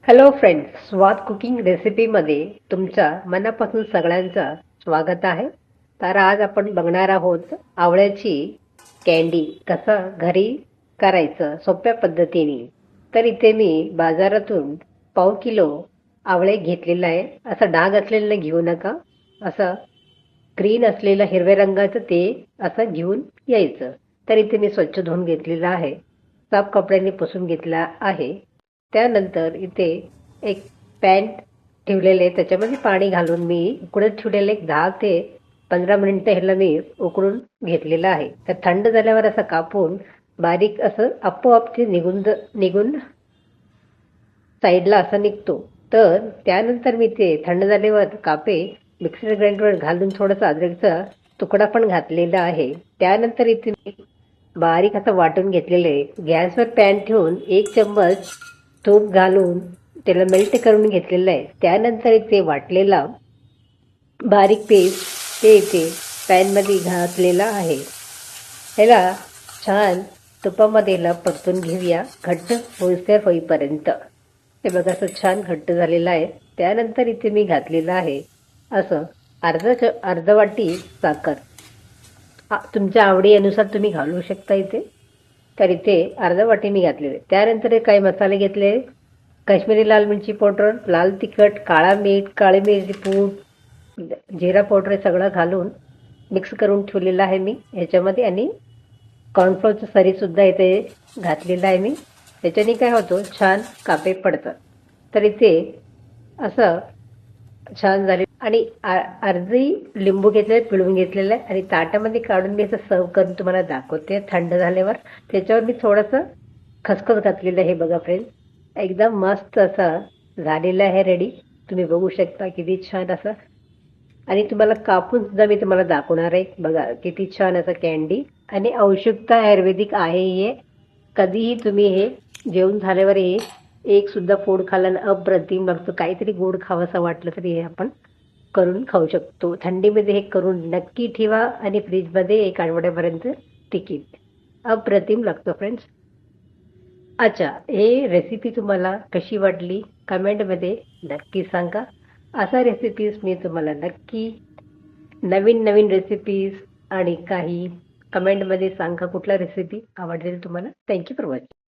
Hello friends, स्वाद cooking रेसिपीमध्ये तुमच्या मनापासून सगळ्यांचं स्वागत आहे. तर आज आपण बघणार आहोत आवळ्याची कँडी कसं घरी करायचं सोप्या पद्धतीने. तर इथे मी बाजारातून पाव किलो आवळे घेतलेला आहे. असं डाग असलेलं घेऊ नका, असं ग्रीन असलेलं हिरव्या रंगाचं ते असं घेऊन यायचं. तर इथे मी स्वच्छ धुवून घेतलेलं आहे, साफ कपड्यांनी पुसून घेतला आहे. त्यानंतर इथे एक पॅन ठेवलेले, त्याच्यामध्ये पाणी घालून मी उकडत ठेवलेलं एक 10 ते 15 मिनिटं ह्याला मी उकडून घेतलेलं आहे. तर थंड झाल्यावर असं कापून बारीक असं आपोआप ते निघून साईडला असं निघतो. तर त्यानंतर मी ते थंड झाल्यावर कापे मिक्सर ग्राइंडरवर घालून थोडासा अद्रकचा तुकडा पण घातलेला आहे. त्यानंतर इथे मी बारीक असं वाटून घेतलेलं आहे. गॅसवर पॅन ठेवून 1 चम्मच तूप घालून त्याला मेल्ट करून घेतलेलं आहे. त्यानंतर इथे वाटलेला बारीक पेस्ट ते इथे पॅनमध्ये घातलेला आहे. ह्याला छान तुपामध्ये परतून घेऊया घट्ट होईपर्यंत. हे बघा असं छान घट्ट झालेलं आहे. त्यानंतर इथे मी घातलेलं आहे असं अर्ध वाटी साखर. तुमच्या आवडीनुसार तुम्ही घालू शकता इथे. तर इथे अर्धा वाटी मी घातलेले. त्यानंतर काही मसाले घेतले. काश्मीरी लाल मिरची पावडर, लाल तिखट, काळा मीठ, काळी मिरची पूड, जिरा पावडर हे सगळं घालून मिक्स करून ठेवलेलं आहे मी ह्याच्यामध्ये. आणि कॉर्नफ्लोअरचं सरीसुद्धा इथे घातलेलं आहे मी. त्याच्याने काय होतं, छान कापे पडतात. तर इथे असं छान झाले. आणि अर्धी लिंबू घेतले, पिळून घेतलेलं आहे आणि ताटामध्ये काढून मी असं सर्व करून तुम्हाला दाखवते. थंड झाल्यावर त्याच्यावर मी थोडंसं खसखस घातलेलं आहे. बघा फ्रेंड्स, एकदम मस्त असं झालेलं आहे रेडी. तुम्ही बघू शकता किती छान असं. आणि तुम्हाला कापून सुद्धा मी तुम्हाला दाखवणार आहे. बघा किती छान असं कँडी. आणि औषधता आयुर्वेदिक आहे हे. कधीही तुम्ही हे जेवण झाल्यावर हे एक सुद्धा फोड खाल्ल्यानं अप्रतिम लागतं. काहीतरी गोड खावंसं वाटलं तरी हे आपण करून खाऊ शकतो. थंडीमध्ये हे करून नक्की ठेवा आणि फ्रीजमध्ये 1 आठवड्यापर्यंत टिकेल. अप्रतिम लागतं फ्रेंड्स. अच्छा, हे रेसिपी तुम्हाला कशी वाटली कमेंटमध्ये नक्की सांगा. अशा रेसिपीज मी तुम्हाला नक्की नवीन नवीन रेसिपीज आणि काही कमेंटमध्ये सांगा कुठला रेसिपी आवडलेली तुम्हाला. Thank you for watching.